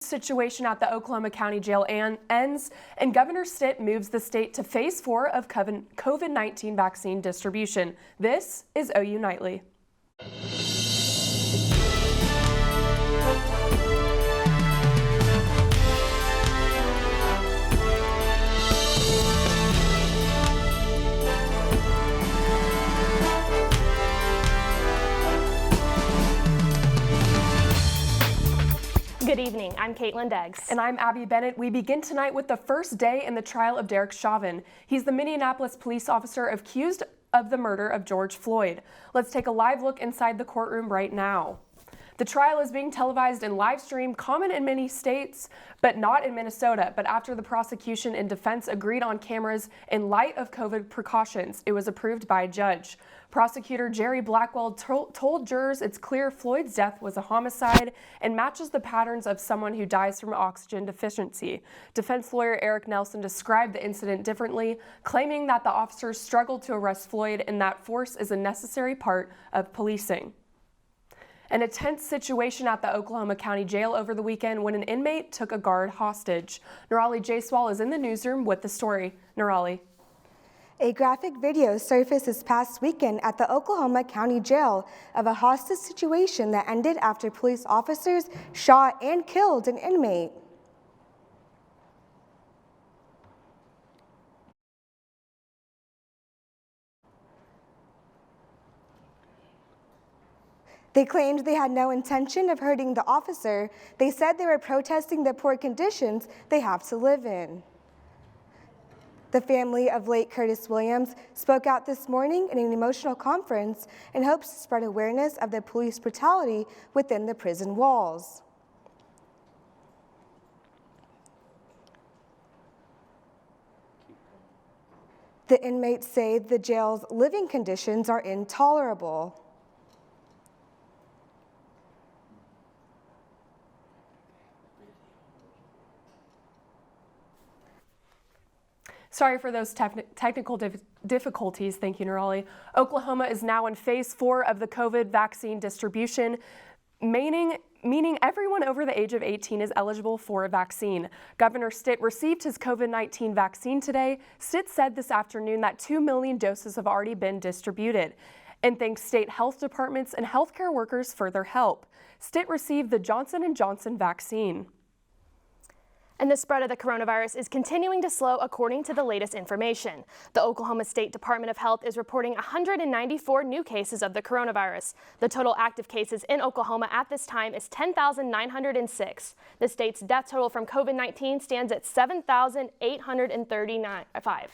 Situation at the Oklahoma County Jail ends, and Governor Stitt moves the state to phase 4 of COVID-19 vaccine distribution. This is OU Nightly. Good evening, I'm Kaitlyn Deggs. And I'm Abbi Bennett. We begin tonight with the first day in the trial of Derek Chauvin. He's the Minneapolis police officer accused of the murder of George Floyd. Let's take a live look inside the courtroom right now. The trial is being televised and live streamed, common in many states, but not in Minnesota. But after the prosecution and defense agreed on cameras in light of COVID precautions, it was approved by a judge. Prosecutor Jerry Blackwell told jurors it's clear Floyd's death was a homicide and matches the patterns of someone who dies from oxygen deficiency. Defense lawyer Eric Nelson described the incident differently, claiming that the officers struggled to arrest Floyd and that force is a necessary part of policing. And a tense situation at the Oklahoma County Jail over the weekend when an inmate took a guard hostage. Nirali Jayswal is in the newsroom with the story. Nirali. A graphic video surfaced this past weekend at the Oklahoma County Jail of a hostage situation that ended after police officers shot and killed an inmate. They claimed they had no intention of hurting the officer. They said they were protesting the poor conditions they have to live in. The family of late Curtis Williams spoke out this morning in an emotional conference in hopes to spread awareness of the police brutality within the prison walls. The inmates say the jail's living conditions are intolerable. Sorry for those technical difficulties. Thank you, Nirali. Oklahoma is now in phase 4 of the COVID vaccine distribution, meaning everyone over the age of 18 is eligible for a vaccine. Governor Stitt received his COVID-19 vaccine today. Stitt said this afternoon that 2 million doses have already been distributed and thanks state health departments and healthcare workers for their help. Stitt received the Johnson & Johnson vaccine. And the spread of the coronavirus is continuing to slow according to the latest information. The Oklahoma State Department of Health is reporting 194 new cases of the coronavirus. The total active cases in Oklahoma at this time is 10,906. The state's death total from COVID-19 stands at 7,835.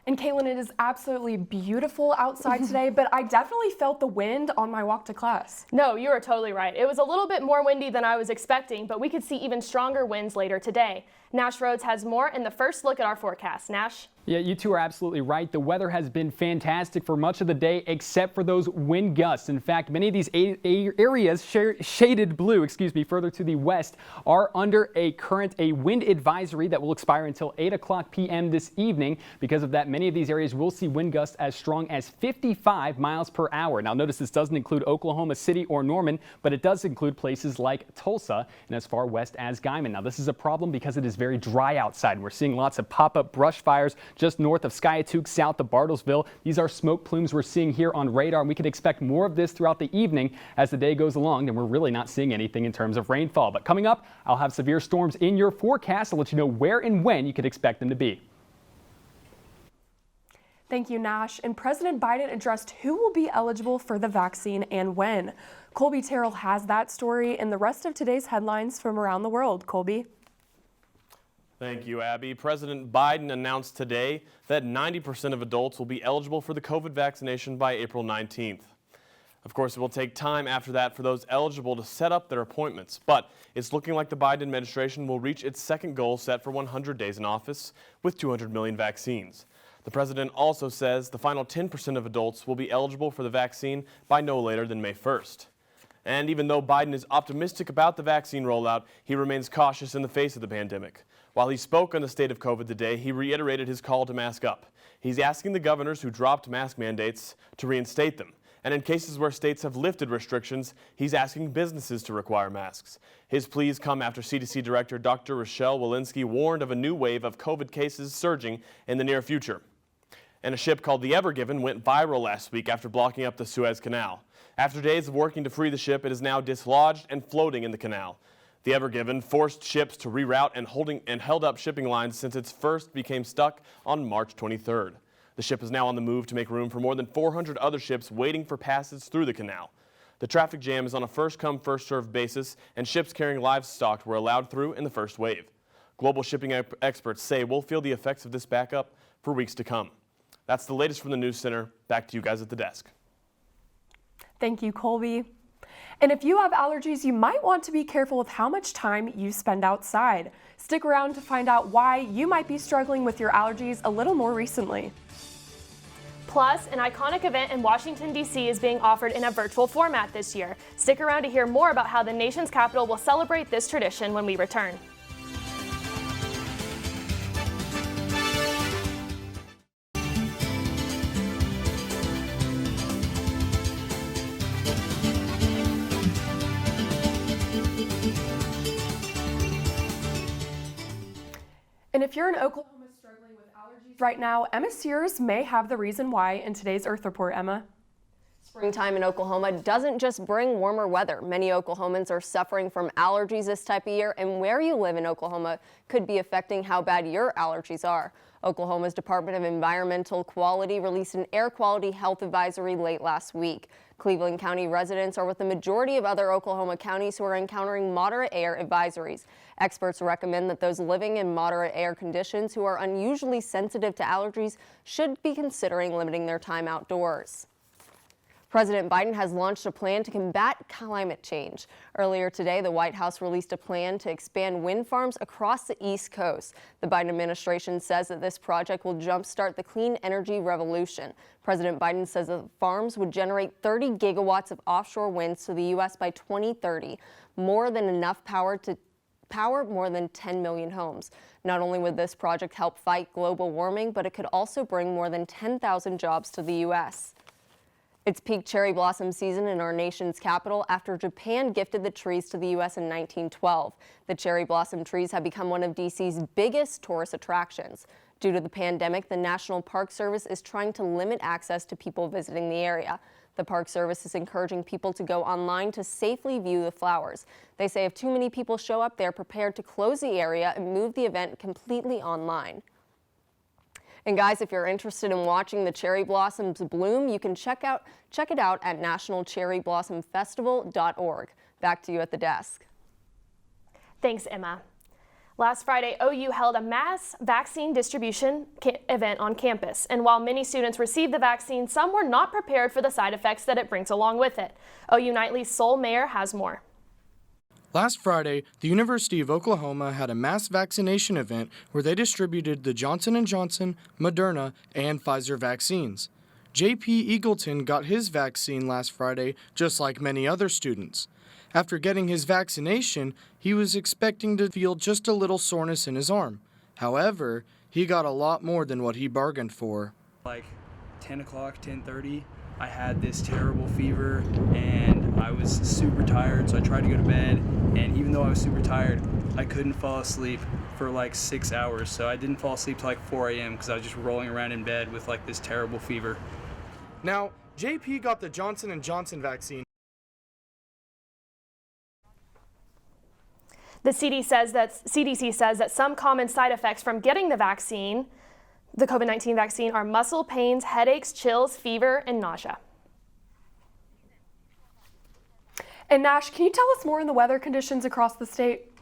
And Kaitlyn, it is absolutely beautiful outside today, but I definitely felt the wind on my walk to class. No, you are totally right. It was a little bit more windy than I was expecting, but we could see even stronger winds later today. Nash Rhodes has more in the first look at our forecast. Nash? Yeah, you two are absolutely right. The weather has been fantastic for much of the day, except for those wind gusts. In fact, many of these areas shaded blue, further to the west, are under a wind advisory that will expire until 8 o'clock p.m. this evening. Because of that, many of these areas will see wind gusts as strong as 55 miles per hour. Now, notice this doesn't include Oklahoma City or Norman, but it does include places like Tulsa and as far west as Guymon. Now, this is a problem because it is very dry outside. We're seeing lots of pop-up brush fires just north of Skiatook, south of Bartlesville. These are smoke plumes we're seeing here on radar, and we can expect more of this throughout the evening as the day goes along, and we're really not seeing anything in terms of rainfall. But coming up, I'll have severe storms in your forecast. I'll let you know where and when you could expect them to be. Thank you, Nash. And President Biden addressed who will be eligible for the vaccine and when. Kolby Terrell has that story and the rest of today's headlines from around the world. Kolby. Thank you, Abbi. President Biden announced today that 90% of adults will be eligible for the COVID vaccination by April 19th. Of course, it will take time after that for those eligible to set up their appointments, but it's looking like the Biden administration will reach its second goal set for 100 days in office with 200 million vaccines. The president also says the final 10% of adults will be eligible for the vaccine by no later than May 1st. And even though Biden is optimistic about the vaccine rollout, he remains cautious in the face of the pandemic. While he spoke on the state of COVID today, he reiterated his call to mask up. He's asking the governors who dropped mask mandates to reinstate them. And in cases where states have lifted restrictions, he's asking businesses to require masks. His pleas come after CDC Director Dr. Rochelle Walensky warned of a new wave of COVID cases surging in the near future. And a ship called the Ever Given went viral last week after blocking up the Suez Canal. After days of working to free the ship, it is now dislodged and floating in the canal. The Ever Given forced ships to reroute and held up shipping lines since it first became stuck on March 23rd. The ship is now on the move to make room for more than 400 other ships waiting for passage through the canal. The traffic jam is on a first-come, first-served basis, and ships carrying livestock were allowed through in the first wave. Global shipping experts say we'll feel the effects of this backup for weeks to come. That's the latest from the News Center. Back to you guys at the desk. Thank you, Kolby. And if you have allergies, you might want to be careful with how much time you spend outside. Stick around to find out why you might be struggling with your allergies a little more recently. Plus, an iconic event in Washington, D.C. is being offered in a virtual format this year. Stick around to hear more about how the nation's capital will celebrate this tradition when we return. And if you're in Oklahoma struggling with allergies right now, Emma Sears may have the reason why in today's Earth Report. Emma. Springtime in Oklahoma doesn't just bring warmer weather. Many Oklahomans are suffering from allergies this type of year, and where you live in Oklahoma could be affecting how bad your allergies are. Oklahoma's Department of Environmental Quality released an air quality health advisory late last week. Cleveland County residents are with the majority of other Oklahoma counties who are encountering moderate air advisories. Experts recommend that those living in moderate air conditions who are unusually sensitive to allergies should be considering limiting their time outdoors. President Biden has launched a plan to combat climate change. Earlier today, the White House released a plan to expand wind farms across the East Coast. The Biden administration says that this project will jumpstart the clean energy revolution. President Biden says that the farms would generate 30 gigawatts of offshore winds to the U.S. by 2030, more than enough power to power more than 10 million homes. Not only would this project help fight global warming, but it could also bring more than 10,000 jobs to the U.S. It's peak cherry blossom season in our nation's capital after Japan gifted the trees to the U.S. in 1912. The cherry blossom trees have become one of D.C.'s biggest tourist attractions. Due to the pandemic, the National Park Service is trying to limit access to people visiting the area. The Park Service is encouraging people to go online to safely view the flowers. They say if too many people show up, they're prepared to close the area and move the event completely online. And guys, if you're interested in watching the cherry blossoms bloom, you can check it out at nationalcherryblossomfestival.org. Back to you at the desk. Thanks, Emma. Last Friday, OU held a mass vaccine distribution event on campus. And while many students received the vaccine, some were not prepared for the side effects that it brings along with it. OU Nightly's Sol Mayer has more. Last Friday, the University of Oklahoma had a mass vaccination event where they distributed the Johnson & Johnson, Moderna, and Pfizer vaccines. J.P. Eagleton got his vaccine last Friday, just like many other students. After getting his vaccination, he was expecting to feel just a little soreness in his arm. However, he got a lot more than what he bargained for. Like 10 o'clock, 10:30, I had this terrible fever and I was super tired, so I tried to go to bed, and even though I was super tired, I couldn't fall asleep for like 6 hours. So I didn't fall asleep till like 4 a.m. because I was just rolling around in bed with like this terrible fever. Now, JP got the Johnson & Johnson vaccine. The CDC says that some common side effects from getting the vaccine, the COVID-19 vaccine, are muscle pains, headaches, chills, fever, and nausea. And Nash, can you tell us more on the weather conditions across the state?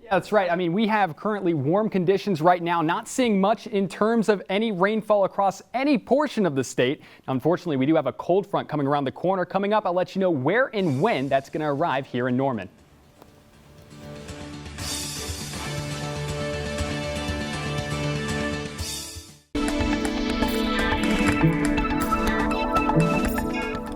Yeah, that's right. I mean, we have currently warm conditions right now, not seeing much in terms of any rainfall across any portion of the state. Now, unfortunately, we do have a cold front coming around the corner. Coming up, I'll let you know where and when that's going to arrive here in Norman.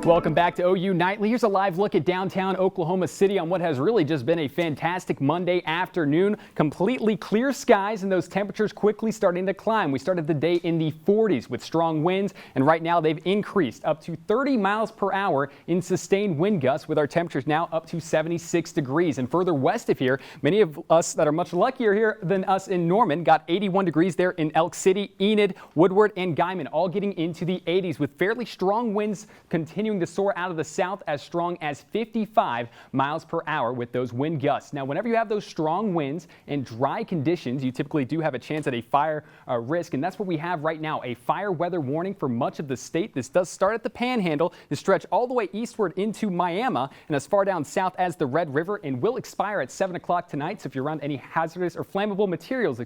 Welcome back to OU Nightly. Here's a live look at downtown Oklahoma City on what has really just been a fantastic Monday afternoon. Completely clear skies and those temperatures quickly starting to climb. We started the day in the 40s with strong winds, and right now they've increased up to 30 miles per hour in sustained wind gusts, with our temperatures now up to 76 degrees. And further west of here, many of us that are much luckier here than us in Norman got 81 degrees there in Elk City, Enid, Woodward, and Guyman, all getting into the 80s with fairly strong winds continuing to soar out of the south as strong as 55 miles per hour with those wind gusts. Now, whenever you have those strong winds and dry conditions, you typically do have a chance at a fire risk, and that's what we have right now, a fire weather warning for much of the state. This does start at the Panhandle to stretch all the way eastward into Miami and as far down south as the Red River, and will expire at 7 o'clock tonight. So if you're around any hazardous or flammable materials,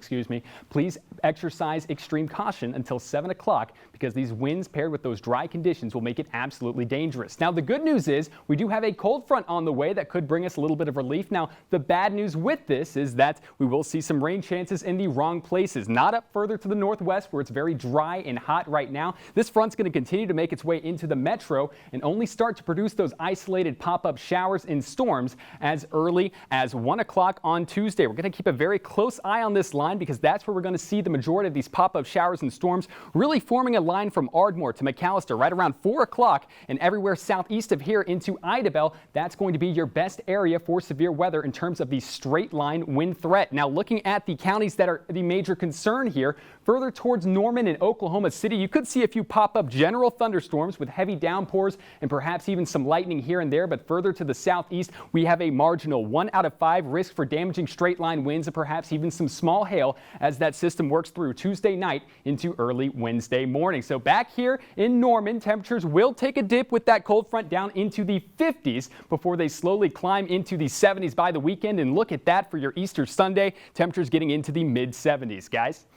please exercise extreme caution until 7 o'clock, because these winds paired with those dry conditions will make it absolutely dangerous. Now, the good news is we do have a cold front on the way that could bring us a little bit of relief. Now, the bad news with this is that we will see some rain chances in the wrong places, not up further to the northwest where it's very dry and hot right now. This front's going to continue to make its way into the metro and only start to produce those isolated pop-up showers and storms as early as 1 o'clock on Tuesday. We're going to keep a very close eye on this line, because that's where we're going to see the majority of these pop-up showers and storms, really forming a line from Ardmore to McAllister right around 4 o'clock, and everywhere southeast of here into Idabel. That's going to be your best area for severe weather in terms of the straight line wind threat. Now, looking at the counties that are the major concern here, further towards Norman and Oklahoma City, you could see a few pop-up general thunderstorms with heavy downpours and perhaps even some lightning here and there. But further to the southeast, we have a marginal 1 out of 5 risk for damaging straight line winds and perhaps even some small hail as that system works through Tuesday night into early Wednesday morning. So back here in Norman, temperatures will take a dip with that cold front down into the 50s before they slowly climb into the 70s by the weekend. And look at that for your Easter Sunday, temperatures getting into the mid 70s, guys.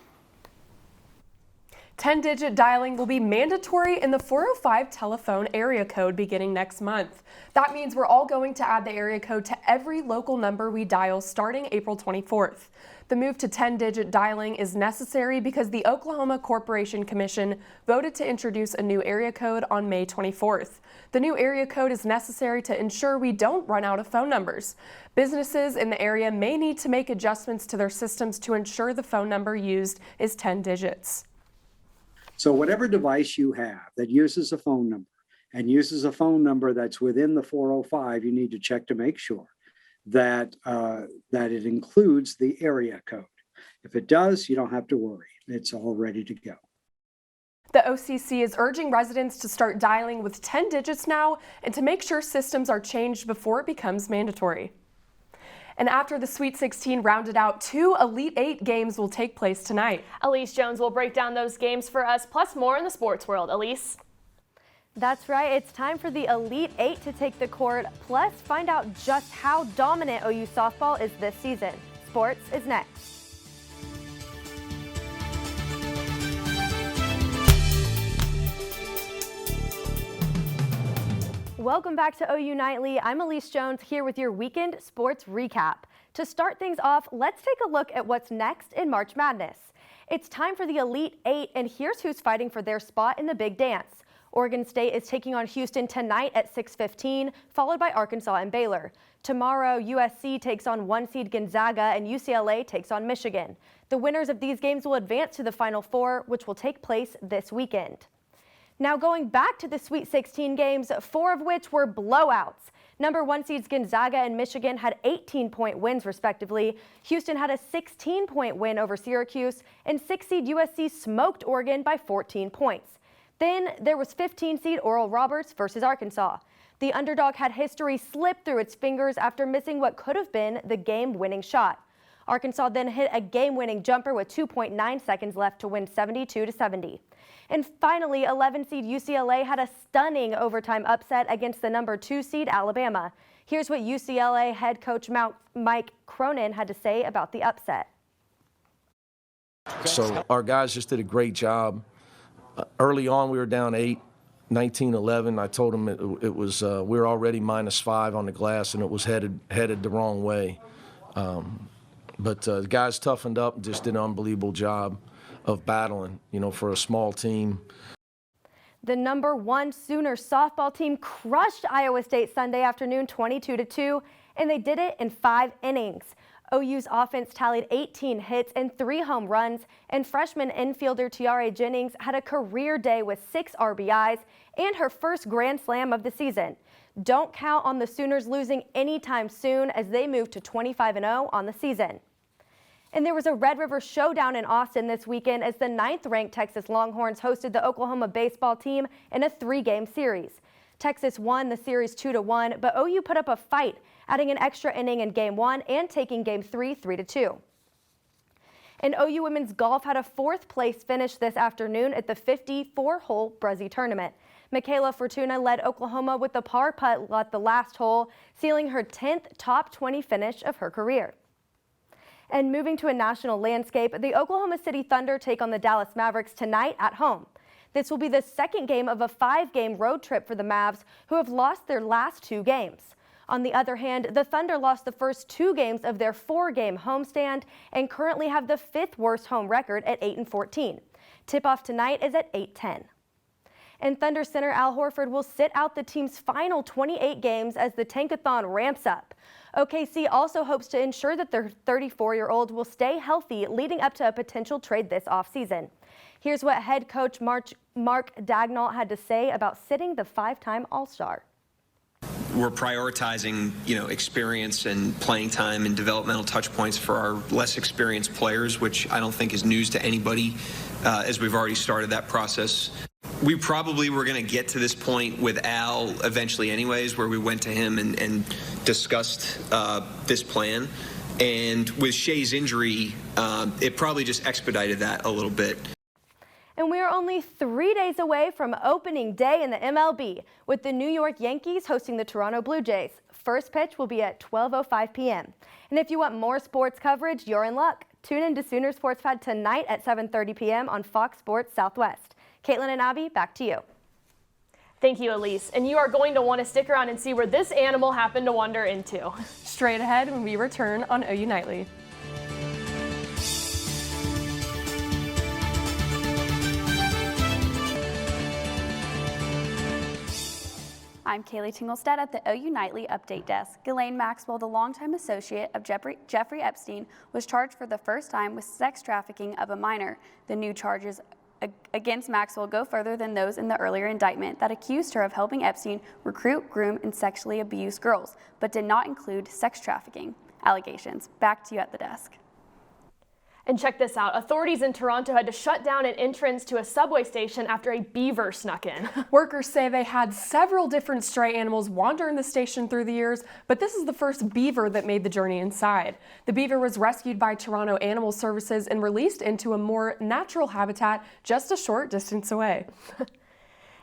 10-digit dialing will be mandatory in the 405 telephone area code beginning next month. That means we're all going to add the area code to every local number we dial starting April 24th. The move to 10-digit dialing is necessary because the Oklahoma Corporation Commission voted to introduce a new area code on May 24th. The new area code is necessary to ensure we don't run out of phone numbers. Businesses in the area may need to make adjustments to their systems to ensure the phone number used is 10 digits. So whatever device you have that uses a phone number and uses a phone number that's within the 405, you need to check to make sure that that it includes the area code. If it does, you don't have to worry. It's all ready to go. The OCC is urging residents to start dialing with 10 digits now and to make sure systems are changed before it becomes mandatory. And after the Sweet 16 rounded out, 2 Elite 8 games will take place tonight. Alyse Jones will break down those games for us, plus more in the sports world. Alyse? That's right. It's time for the Elite 8 to take the court, plus find out just how dominant OU softball is this season. Sports is next. Welcome back to OU Nightly. I'm Alyse Jones here with your weekend sports recap. To start things off, let's take a look at what's next in March Madness. It's time for the Elite 8, and here's who's fighting for their spot in the big dance. Oregon State is taking on Houston tonight at 6:15, followed by Arkansas and Baylor. Tomorrow, USC takes on 1-seed Gonzaga and UCLA takes on Michigan. The winners of these games will advance to the Final Four, which will take place this weekend. Now going back to the Sweet 16 games, 4 of which were blowouts. Number 1 seeds Gonzaga and Michigan had 18-point wins respectively. Houston had a 16-point win over Syracuse, and 6-seed USC smoked Oregon by 14 points. Then there was 15-seed Oral Roberts versus Arkansas. The underdog had history slip through its fingers after missing what could have been the game-winning shot. Arkansas then hit a game-winning jumper with 2.9 seconds left to win 72-70. And finally, 11-seed UCLA had a stunning overtime upset against the number 2 seed Alabama. Here's what UCLA head coach Mike Cronin had to say about the upset. So our guys just did a great job. Early on, we were down 8, 19-11. I told them it was we were already -5 on the glass, and it was headed the wrong way. But the guys toughened up and just did an unbelievable job of battling, for a small team. The #1 Sooner softball team crushed Iowa State Sunday afternoon 22-2, and they did it in 5 innings. OU's offense tallied 18 hits and 3 home runs, and freshman infielder Tiare Jennings had a career day with 6 RBIs and her first grand slam of the season. Don't count on the Sooners losing anytime soon as they move to 25-0 on the season. And there was a Red River showdown in Austin this weekend as the 9th-ranked Texas Longhorns hosted the Oklahoma baseball team in a 3-game series. Texas won the series 2-1, but OU put up a fight, adding an extra inning in Game 1 and taking Game 3 3-2. And OU women's golf had a 4th-place finish this afternoon at the 54-hole Brizzy tournament. Michaela Fortuna led Oklahoma with the par putt at the last hole, sealing her 10th top 20 finish of her career. And moving to a national landscape, the Oklahoma City Thunder take on the Dallas Mavericks tonight at home. This will be the 2nd game of a 5-game road trip for the Mavs, who have lost their last 2 games. On the other hand, the Thunder lost the first 2 games of their 4-game homestand and currently have the 5th worst home record at 8-14. Tip-off tonight is at 8:10. And Thunder center Al Horford will sit out the team's final 28 games as the Tankathon ramps up. OKC also hopes to ensure that their 34-year-old will stay healthy leading up to a potential trade this offseason. Here's what head coach Mark Daigneault had to say about sitting the 5-time All-Star. We're prioritizing, experience and playing time and developmental touch points for our less experienced players, which I don't think is news to anybody, as we've already started that process. We probably were going to get to this point with Al eventually anyways, where we went to him and discussed this plan. And with Shay's injury, it probably just expedited that a little bit. And we are only 3 days away from opening day in the MLB, with the New York Yankees hosting the Toronto Blue Jays. First pitch will be at 12:05 p.m. And if you want more sports coverage, you're in luck. Tune in to Sooner Sports Pad tonight at 7:30 p.m. on Fox Sports Southwest. Kaitlyn and Abbi, back to you. Thank you, Alyse. And you are going to want to stick around and see where this animal happened to wander into. Straight ahead when we return on OU Nightly. I'm Kaleigh Tingelstad at the OU Nightly Update Desk. Ghislaine Maxwell, the longtime associate of Jeffrey Epstein, was charged for the first time with sex trafficking of a minor. The new charges against Maxwell go further than those in the earlier indictment that accused her of helping Epstein recruit, groom, and sexually abuse girls, but did not include sex trafficking allegations. Back to you at the desk. And check this out. Authorities in Toronto had to shut down an entrance to a subway station after a beaver snuck in. Workers say they had several different stray animals wander in the station through the years, but this is the first beaver that made the journey inside. The beaver was rescued by Toronto Animal Services and released into a more natural habitat just a short distance away.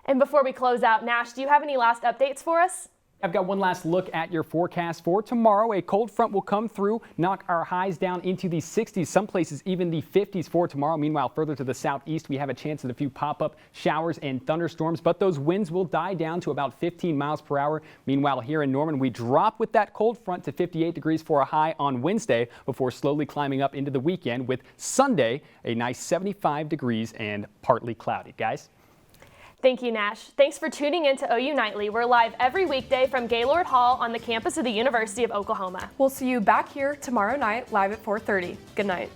And before we close out, Nash, do you have any last updates for us? I've got one last look at your forecast for tomorrow. A cold front will come through, knock our highs down into the 60s, some places even the 50s for tomorrow. Meanwhile, further to the southeast, we have a chance at a few pop-up showers and thunderstorms, but those winds will die down to about 15 miles per hour. Meanwhile, here in Norman, we drop with that cold front to 58 degrees for a high on Wednesday before slowly climbing up into the weekend with Sunday a nice 75 degrees and partly cloudy. Guys? Thank you, Nash. Thanks for tuning in to OU Nightly. We're live every weekday from Gaylord Hall on the campus of the University of Oklahoma. We'll see you back here tomorrow night live at 4:30. Good night.